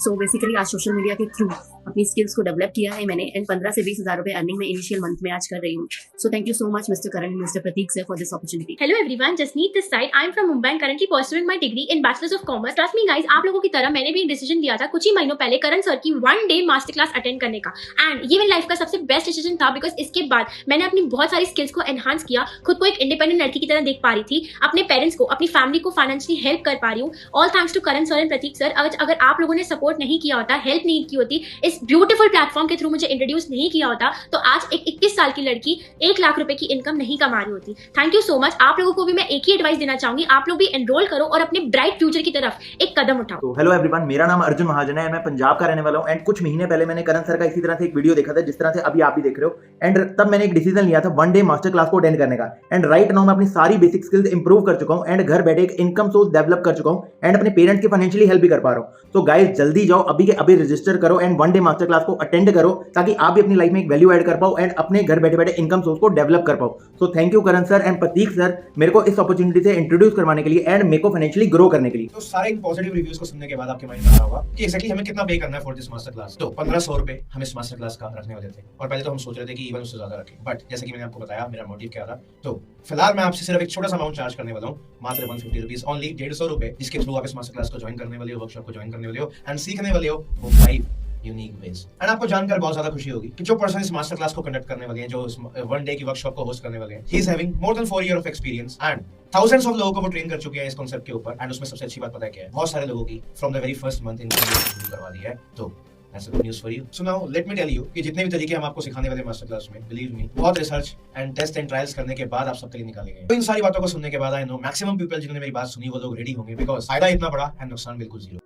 सो बेसिकली आज सोशल मीडिया के थ्रू अपनी स्किल्स को डेवलप किया है मैंने, एंड 15 से 20 हज़ार रुपए अर्निंग में इनिशियल मंथ में आज कर रही हूँ। So thank you so much mister Karan and mister Pratik sir for this opportunity. Hello everyone, Jasneet this side. I am from Mumbai and currently pursuing my degree in Bachelor's of Commerce. Trust me guys, आप लोगों की तरह मैंने भी एक decision लिया था कुछ ही महीनों पहले करण सर की 1 डे मास्टर क्लास अटेंड करने का, एंड ये मेरी लाइफ का सबसे बेस्ट डिसीजन था बिकॉज इसके बाद मैंने अपनी बहुत सारी स्किल्स को एनहांस किया, खुद को एक इंडिपेंडेंट लड़की की तरह देख पा रही थी, अपने पेरेंट्स को, अपनी फैमिली को फाइनेंशियली हेल्प कर पा रही हूँ। All thanks to Karan sir and Pratik sir. अगर आप लोगों ने सपोर्ट नहीं किया होता, हेल्प नहीं की होती, इस ब्यूटीफुल प्लेटफॉर्म के थ्रू मुझे इंट्रोड्यूस नहीं किया होता, तो आज एक 21 साल की लड़की 1 लाख रुपए की इनकम नहीं कमा रही होती। Thank you so much. आप लोगों को भी मैं एक ही एडवाइस देना चाहूंगी, आप लोग भी एनरोल करो और अपने ब्राइट फ्यूचर की तरफ एक कदम उठाओ। तो हेलो एवरीवन, मेरा नाम अर्जुन महाजन है एंड मैं पंजाब का रहने वाला हूं। एंड कुछ महीने पहले मैंने करण सर का इसी तरह से एक वीडियो देखा था जिस तरह से अभी आप भी देख रहे हो, एंड तब मैंने एक डिसीजन लिया था 1 डे मास्टर क्लास को अटेंड करने का। एंड राइट नाउ मैं अपनी सारी बेसिक स्किल्स इंप्रूव कर चुका हूं एंड घर बैठे एक इनकम सोर्स डेवलप कर चुका हूं एंड अपने पेरेंट्स की फाइनेंशियली हेल्प भी कर पा रहा हूं। तो गाइस जल्दी जाओ, अभी के अभी रजिस्टर करो एंड 1 डे मास्टर क्लास को अटेंड करो ताकि आप भी अपनी लाइफ में एक वैल्यू ऐड कर पाओ एंड अपने घर बैठे बैठे इनकम सोर्स को डेवलप कर पाओ। So thank you Karan sir and Pratik sir मेरे को इस अपॉर्चुनिटी से इंट्रोड्यूस करवाने के लिए एंड मेरे को फाइनेंशियली ग्रो करने के लिए। तो सारे इन पॉजिटिव रिव्यूज को सुनने के बाद आपके माइंड में आ रहा होगा कि एक्चुअली हमें कितना पे करना है फॉर दिस मास्टर क्लास। तो 1500 रुपए हम इस मास्टर क्लास का रखने वाले थे और पहले तो हम सोच रहे थे कि इवन उससे ज्यादा रखें, बट जैसे कि मैंने आपको बताया मेरा मोटिव क्या था। तो फिलहाल मैं आपसे सिर्फ एक छोटा सा अमाउंट चार्ज करने वाला हूँ, मात्र 150 रुपीज ओनली, 150 रुपए, जिसके थ्रू आप इस मास्टर क्लास को ज्वाइन करने वाले हो, वर्कशॉप को ज्वाइन करने वाले हो एंड सीखने वाले हो वो 5 यूनिक वेज। एंड आपको जानकर बहुत ज्यादा खुशी होगी कि जो पर्सन इस मास्टर क्लास को कंडक्ट करने वाले हैं, जो इस 1 डे की वर्कशॉप को होस्ट करने वाले हैं, he is having more than 4 year of experience and thousands of लोगों को वो ट्रेन कर चुके हैं इस कांसेप्ट के ऊपर। एंड उसमें सबसे अच्छी बात पता है क्या है, बहुत सारे लोगों की from the very first month income शुरू करवा दी है। तो that's a good news for you. So now let me tell you कि जितने भी तरीके हम आपको सिखाने वाले मास्टर क्लास में, believe me, बहुत research and test and trials करने के बाद आप सबके लिए निकालेंगे। तो इन सारी बातों को सुनने के बाद आई नो मैक्सिमम पीपल जिन्होंने मेरी बात सुनी वो लोग रेडी होंगे, बिकॉज फायदा इतना बड़ा एंड नुकसान बिल्कुल 0।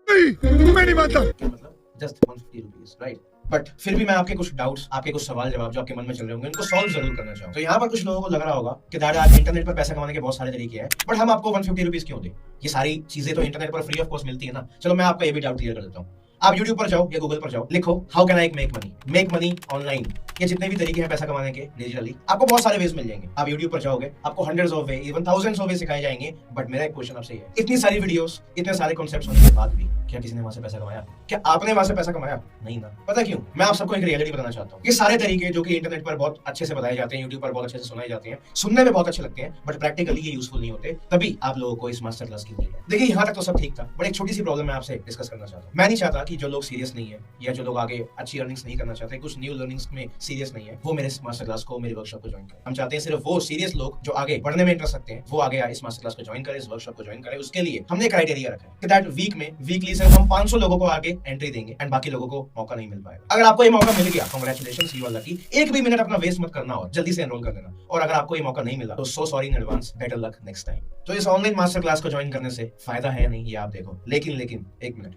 मैं नहीं मानता। क्या मतलब? Just 150 rupees, right? बट फिर भी मैं आपके कुछ डाउट्स, आपके कुछ सवाल जवाब जो आपके मन में चल रहे होंगे उनको सॉल्व जरूर करना चाहूँ। तो यहाँ पर कुछ लोगों को लग रहा होगा कि दादा आज इंटरनेट पर पैसा कमाने के बहुत सारे तरीके हैं, बट हम आपको 150 रुपीज क्यों दें? ये सारी चीजें तो इंटरनेट पर फ्री ऑफ कॉस्ट मिलती है ना। चलो मैं आपका ये भी डाउट क्लियर कर देता हूँ। आप YouTube पर जाओ या Google पर जाओ, लिखो how can I make money online, ये जितने भी तरीके हैं पैसा कमाने के डिजिटली, आपको बहुत सारे वेज मिल जाएंगे। आप YouTube पर जाओगे, आपको hundreds of way, even thousands of वे सिखाए जाएंगे। बट मेरा एक क्वेश्चन आपसे है, इतनी सारी वीडियोस, इतने सारे कॉन्सेप्ट्स होने के बाद भी क्या किसी ने वहां से पैसा कमाया? क्या आपने वहां से पैसा कमाया? नहीं ना। पता क्यों? मैं आप सबको एक रियलिटी बताना चाहता हूँ। ये सारे तरीके जो कि इंटरनेट पर बहुत अच्छे से बताए जाते हैं, यूट्यूब पर बहुत अच्छे से सुनाए जाते हैं, सुनने में बहुत अच्छे लगते हैं, बट प्रैक्टिकली ये यूजफुल नहीं होते, तभी आप लोगों को इस मास्टर क्लास की नीड है। देखिए यहाँ तक तो सब ठीक था, बट एक छोटी सी प्रॉब्लम मैं आपसे डिस्कस करना चाहता हूँ। मैं नहीं चाहता कि जो लोग सीरियस नहीं है या जो लोग आगे अच्छी अर्निंग्स नहीं करना चाहते, कुछ न्यू लर्निंग्स में सीरियस नहीं है, वो मेरे मास्टर क्लास को, मेरी वर्कशॉप को ज्वाइन करें। हम चाहते हैं सिर्फ वो सीरियस लोग जो आगे बढ़ने में इंटरेस्ट रखते हैं वो आगे इस मास्टर क्लास को ज्वाइन करें, इस वर्कशॉप को ज्वाइन करें। उसके लिए हमने क्राइटेरिया रखा है कि दैट वीक में वीकली सिर्फ हम 500 लोगों को आगे एंट्री देंगे एंड बाकी लोगों को मौका नहीं मिल पाएगा। अगर आपको ये मौका मिल गया, कांग्रेचुलेशंस, यू आर लकी। एक भी मिनट अपना वेस्ट मत करना और जल्दी से एनरोल कर देना। और अगर आपको ये मौका नहीं मिला तो so sorry in advance, better luck next time. तो इस ऑनलाइन मास्टर क्लास को ज्वाइन करने से फायदा है या नहीं ये आप देखो, लेकिन एक मिनट,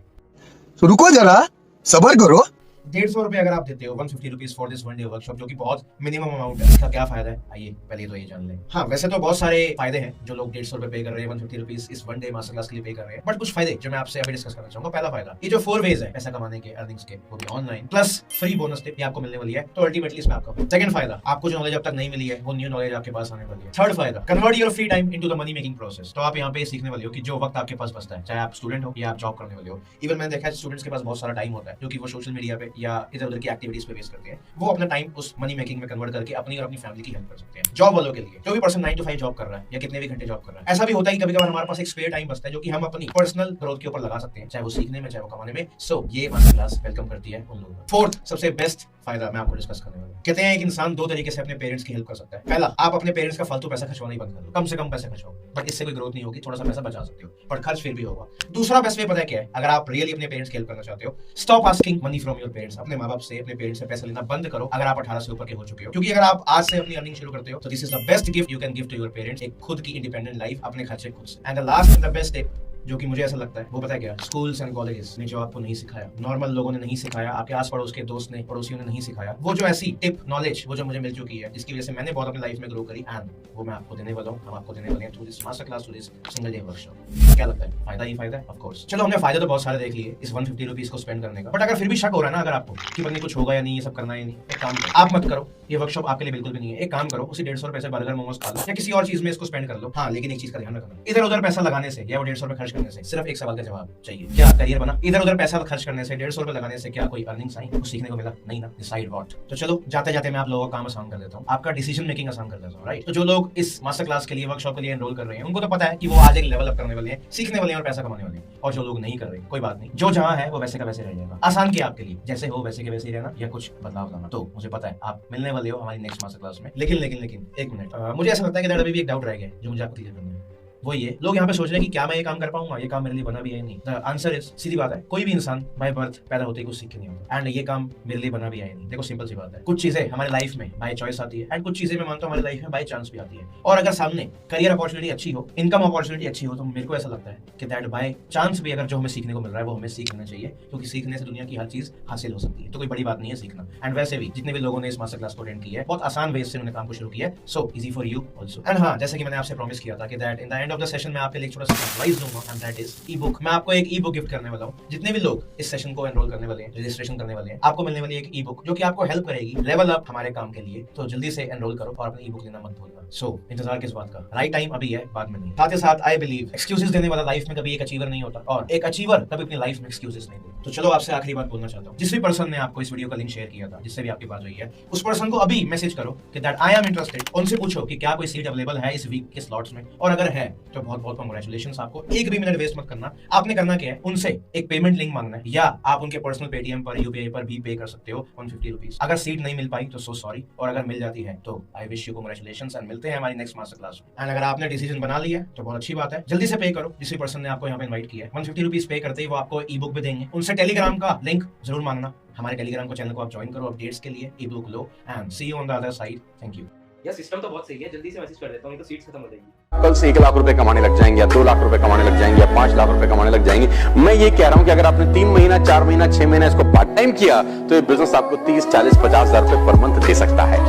तो रुको जरा, सब्र करो। 150 रुपए अगर आप देते हो, 150 rupees for this 1 day workshop, जो कि बहुत मिनिमम अमाउंट है, इसका क्या फायदा है? आइए पहले तो ये जान लें। हाँ, वैसे तो बहुत सारे फायदे हैं जो लोग 150 रुपए पे कर रहे हैं, 150 रुपीज इस 1 डे मास्टर क्लास के लिए पे कर रहे हैं, बट कुछ फायदे जो मैं आपसे अभी डिस्कस करना चाहूंगा। पहला फायदा, ये जो 4 वेज है पैसा कमाने के, अर्निंग्स के, वो भी online, plus free bonus tip, ये आपको मिलने वाली है, तो अल्टीमेटली इसमें आपका। सेकंड फायदा, आपको जो नॉलेज अब तक नहीं मिली है वो न्यू नॉलेज आपके पास आने वाली है। थर्ड फायदा, convert your free time into the money making process. तो आप यहाँ पे सीखने वाले हो कि जो वक्त आपके पास बचता है, चाहे आप स्टूडेंट हो या आप जॉब करने वाले हो, इवन मैंने देखा है स्टूडेंट्स के पास बहुत सारा टाइम होता है जो कि वो सोशल मीडिया पे या इधर उधर की एक्टिविटीज पे वेस्ट करते हैं, वो अपना टाइम उस मनी मेकिंग में कन्वर्ट करके अपनी और अपनी फैमिली की हेल्प कर सकते हैं। जॉब वालों के लिए, जो भी पर्सन 9 to 5 जॉब कर रहा है या कितने भी घंटे जॉब कर रहा है, ऐसा भी होता है कि कभी-कभार हमारे पास एक स्पेयर टाइम बचता है जो कि हम अपनी पर्सनल ग्रोथ के ऊपर लगा सकते हैं, चाहे वो सीखने में, चाहे वो कमाने में। सो ये मास्टर क्लास वेलकम करती है उन लोगों को। फोर्थ सबसे बेस्ट फायदा मैं आपको डिस्कस करने वाला हूं। कहते हैं एक इंसान 2 तरीके से अपने पेरेंट्स की हेल्प कर सकता है। पहला, आप अपने पेरेंट्स का फालतू पैसा खर्चवाना ही बंद कर दो, कम से कम पैसा खर्चवाओ, बट इससे कोई ग्रोथ नहीं होगी, थोड़ा सा पैसा बचा सकते हो पर खर्च फिर भी होगा। दूसरा बेस्ट वे पता है क्या है? अगर आप रियली अपने पेरेंट्स की हेल्प करना चाहते हो, stop asking money from your parents. Parents, अपने माँ बाप से, अपने पेरेंट्स से पैसा लेना बंद करो अगर आप 18 से ऊपर के हो चुके हो। क्योंकि अगर आप आज से अपनी अर्निंग शुरू करते हो तो this is the best gift you can give to your parents, एक खुद की इंडिपेंडेंट लाइफ, अपने खर्चे खुद से। And the last and the best tip जो कि मुझे ऐसा लगता है वो पता है क्या, स्कूल्स एंड कॉलेजेस ने जो आपको नहीं सिखाया, नॉर्मल लोगों ने नहीं सिखाया, आपके आस पड़ोस के दोस्त ने, पड़ोसियों ने नहीं सिखाया, वो जो ऐसी टिप नॉलेज वो जो मुझे मिल चुकी है, जिसकी वजह से मैंने बहुत अपनी लाइफ में ग्रो करी, एंड वो मैं आपको देने वाला हूँ, हम आपको देने वाले हैं through this master class, through this single day workshop. क्या लगता है, फायदा ही फायदा है? Of course. चलो हमने फायदे तो बहुत सारे देख लिए इस 150 रुपीज को स्पेंड करने का, बट अगर फिर भी शक हो रहा है ना अगर आपको कि पता नहीं कुछ होगा या नहीं, ये सब करना है नहीं, एक काम करो, आप मत करो, ये वर्कशॉप आपके लिए बिल्कुल भी नहीं है। एक काम करो, उसी 150 रुपए से बर्गर मोमोज खा लो या किसी और चीज में इसको स्पेंड कर लो। हाँ, लेकिन एक चीज का ध्यान रखना, इधर उधर पैसा लगाने से या वो 150 रुपए खर्च करने से सिर्फ एक सवाल का जवाब चाहिए, क्या करियर बना? इधर उधर पैसा खर्च करने से, 150 रुपए लगाने से क्या कोई अर्निंग्स आई, कुछ सीखने को मिला? नहीं ना। Decide what. तो चलो जाते जाते मैं आप लोगों का काम आसान कर देता हूँ, आपका डिसीजन मेकिंग आसान कर देता हूँ, राइट? तो जो लोग इस मास्टर क्लास के लिए, वर्कशॉप के लिए एनरोल कर रहे हैं, उनको तो पता है कि वो आज एक लेवल अप करने वाले हैं, सीखने वाले हैं और पैसा कमाने वाले हैं। और जो लोग नहीं कर रहे, कोई बात नहीं, जो जहाँ है वो वैसे का वैसे रह जाएगा। आसान किया आपके लिए, जैसे हो वैसे के वैसे ही रहना या कुछ बदलाव लाना। तो मुझे पता है आप मिलने वाले हो हमारी नेक्स्ट मास्टर क्लास में। लेकिन एक मिनट, मुझे ऐसा लगता है कि अभी भी एक डाउट रह गया जो मुझे आपको क्लियर करना है। वो ये, लोग यहाँ पे सोच रहे हैं कि क्या मैं ये काम कर पाऊंगा, ये काम मेरे लिए बना भी है नहीं। द आंसर इज, सीधी बात है, कोई भी इंसान बाय बर्थ पैदा होते ही कुछ सीख के नहीं होता, एंड ये काम मेरे लिए बना भी है नहीं। देखो सिंपल सी बात है, कुछ चीजें हमारी लाइफ में बाय चॉइस आती है, एंड कुछ चीजें मैं मानता हूँ हमारी लाइफ में बाय चांस भी आती है। और अगर सामने करियर अपॉर्चुनिटी अच्छी हो, इनकम अपॉर्चुनिटी अच्छी हो, तो मेरे को ऐसा लगता है कि दैट बाय चांस भी अगर जो हमें सीखने को मिल रहा है वो हमें सीख लेना चाहिए, क्योंकि सीखने से दुनिया की हर चीज हासिल हो सकती है। तो कोई बड़ी बात नहीं है सीखना। एंड वैसे भी जितने भी लोगों ने इस मास्टर क्लास को अटेंड किया है, बहुत आसान वे से उन्होंने काम को शुरू किया है, so easy for you also. And हाँ, जैसे कि मैंने आपसे प्रॉमिस किया था कि that in the end of the session मैं आपके लिए छोटा सा सरप्राइज दूंगा, एंड दैट इज ई-बुक। मैं आपको एक ई-बुक गिफ्ट करने वाला हूं। जितने भी लोग इस सेशन को एनरोल करने वाले हैं, रजिस्ट्रेशन करने वाले हैं, आपको मिलने वाली एक ई-बुक जो कि आपको हेल्प करेगी लेवल अप हमारे काम के लिए। तो जल्दी से एनरोल करो और अपनी ई-बुक लेना मत भूलना। सो इंतजार किस बात का, राइट टाइम अभी है, बाद में नहीं। साथ ही साथ आई बिलीव एक्सक्यूजेस देने वाला लाइफ में कभी एक अचीवर नहीं होता, और एक अचीवर कभी अपनी लाइफ में एक्सक्यूजेस नहीं देता। तो चलो आपसे आखिरी बात बोलना चाहता हूँ, जिस भी पर्सन ने आपको इस वीडियो का लिंक शेयर किया था, जिससे भी आपकी बात हुई है, उस पर्सन को अभी मैसेज करो कि दैट आई एम इंटरेस्टेड। उनसे पूछो कि क्या कोई सीट अवेलेबल है इस वीक के स्लॉट्स में, और अगर है तो बहुत बहुत कांग्रेचुलेशंस आपको। एक भी मिनट वेस्ट मत करना। आपने करना क्या है, उनसे एक पेमेंट लिंक मांगना है, या आप उनके पर्सनल पेटीएम पर, यूपीआई पर भी पे कर सकते हो 150 रुपीज। अगर सीट नहीं मिल पाई तो सो सॉरी, और अगर मिल जाती है तो I wish you congratulations, and मिलते हैं हमारी नेक्स्ट मास्टर क्लास में। एंड अगर आपने डिसीजन बना लिया तो बहुत अच्छी बात है, जल्दी से पे करो। जिस पर्सन ने आपको यहाँ पे इन्वाइट किया है, 150 रुपीज पे करते ही वो आपको ई बुक भी देंगे। उनसे टेलीग्राम का लिंक जरूर मांगना, हमारे टेलीग्राम को चैनल को आप ज्वाइन करो अपडेट्स के लिए, ई बुक लो, and see you on the other side. Thank you. यार सिस्टम तो बहुत सही है, जल्दी से मैसेज कर देता हूँ, नहीं तो सीट्स खत्म हो जाएगी। कल से 1 लाख रुपए कमाने लग जाएंगे, या 2 लाख रुपए कमाने लग जाएंगे, या 5 लाख रुपए कमाने लग जाएंगे। मैं ये कह रहा हूं कि अगर आपने 3 महीना, 4 महीना, 6 महीना इसको पार्ट टाइम किया तो ये बिजनेस आपको 30, 40, 50 हजार रुपए पर मंथ दे सकता है।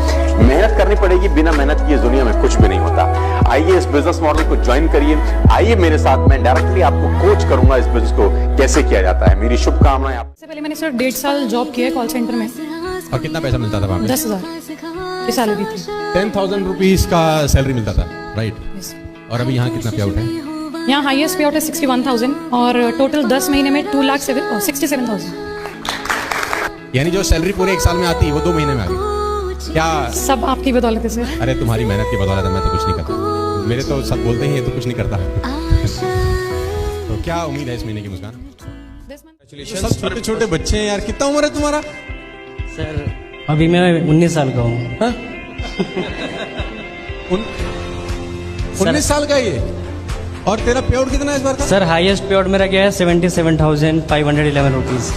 मेहनत करनी पड़ेगी, बिना मेहनत की इस दुनिया में कुछ भी नहीं होता। आइए इस बिजनेस मॉडल को ज्वाइन करिए, आइए मेरे साथ, मैं डायरेक्टली आपको कोच करूंगा इस बिजनेस को कैसे किया जाता है। मेरी शुभकामनाएं। इससे पहले मैंने सिर्फ 1.5 साल जॉब किया है कॉल सेंटर में। और कितना पैसा मिलता था वहाँ पे? 10,000 की सैलरी थी। 10,000 रुपीज का सैलरी मिलता था, राइट? और अभी यहाँ कितना पे आउट है? यहाँ हाईएस्ट पे आउट है 61,000, और टोटल 10 महीने में 2,67,000। यानी जो सैलरी पूरे 1 साल में आती है वो 2 महीने में आ गई। क्या सब आपकी बदौलत है सर। अरे तुम्हारी मेहनत की बदौलत है, मैं तो कुछ नहीं करता। मेरे तो सब बोलते ही ये तो कुछ नहीं करता। तो क्या उम्मीद है इस महीने की मुस्कान? सब छोटे छोटे बच्चे हैं यार। कितना उम्र है तुम्हारा? सर अभी मैं 19 साल का हूँ। 19 साल का ये? और तेरा पे आउट कितना है इस बार का? सर हाईएस्ट पे आउट मेरा गया है 77,511 रुपीज।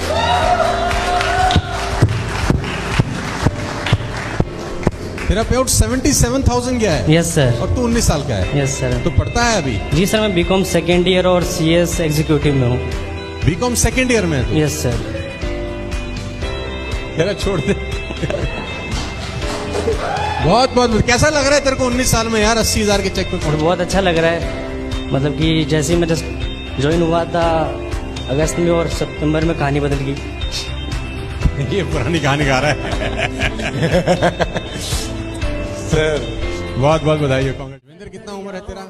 तेरा पे आउट 77,000 गया है? Yes sir. और तू 19 साल का है? Yes sir. तो पढ़ता है अभी? जी सर, मैं बीकॉम सेकेंड ईयर और सीएस एग्जीक्यूटिव में हूँ। बीकॉम सेकेंड ईयर में है तू? Yes sir. तेरा छोड़ दे। बहुत बहुत कैसा लग रहा है तेरे को 19 साल में यार 80,000 के चेक पे? बहुत अच्छा लग रहा है, मतलब कि जैसे ही मैं जस्ट ज्वाइन हुआ था अगस्त में, और सितंबर में कहानी बदल गई। ये पुरानी कहानी गा रहा है। सर बहुत बहुत बधाई हो। विंदर कितना उम्र है तेरा?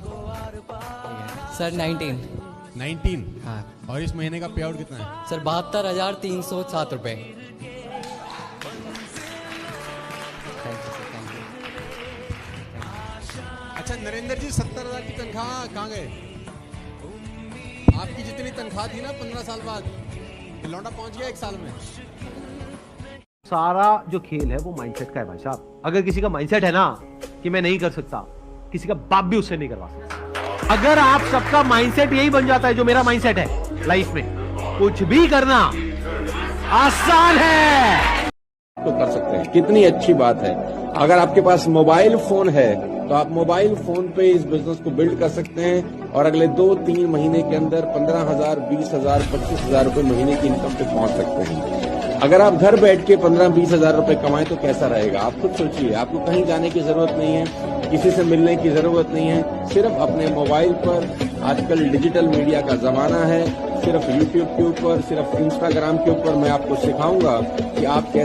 सर 19। हाँ। और इस महीने का पे आउट कितना है? सर 72,307 रुपए। अच्छा नरेंद्र जी, 70,000 की तनख्वाह कहाँ गए? आपकी जितनी तनख्वाह थी ना 15 साल बाद, ये लौंडा पहुंच गया 1 साल में। सारा जो खेल है वो माइंडसेट का है भाई साहब। अगर किसी का माइंडसेट है ना कि मैं नहीं कर सकता, किसी का बाप भी उससे नहीं करवा सकता। अगर आप सबका माइंडसेट यही बन जाता है जो मेरा माइंडसेट है लाइफ में, कुछ भी करना आसान है। तो कर सकते हैं, कितनी अच्छी बात है। अगर आपके पास मोबाइल फोन है तो आप मोबाइल फोन पे इस बिजनेस को बिल्ड कर सकते हैं और अगले 2-3 महीने के अंदर 15,000, 20,000, 25,000 रुपए महीने की इनकम पे पहुंच सकते हैं। अगर आप घर बैठ के 15-20 हजार रुपए कमाएं तो कैसा रहेगा, आप खुद सोचिए। आपको कहीं जाने की जरूरत नहीं है, किसी से मिलने की जरूरत नहीं है, सिर्फ अपने मोबाइल पर। आजकल डिजिटल मीडिया का जमाना है, सिर्फ यूट्यूब के ऊपर, सिर्फ इंस्टाग्राम के ऊपर मैं आपको सिखाऊंगा कि आप कैसे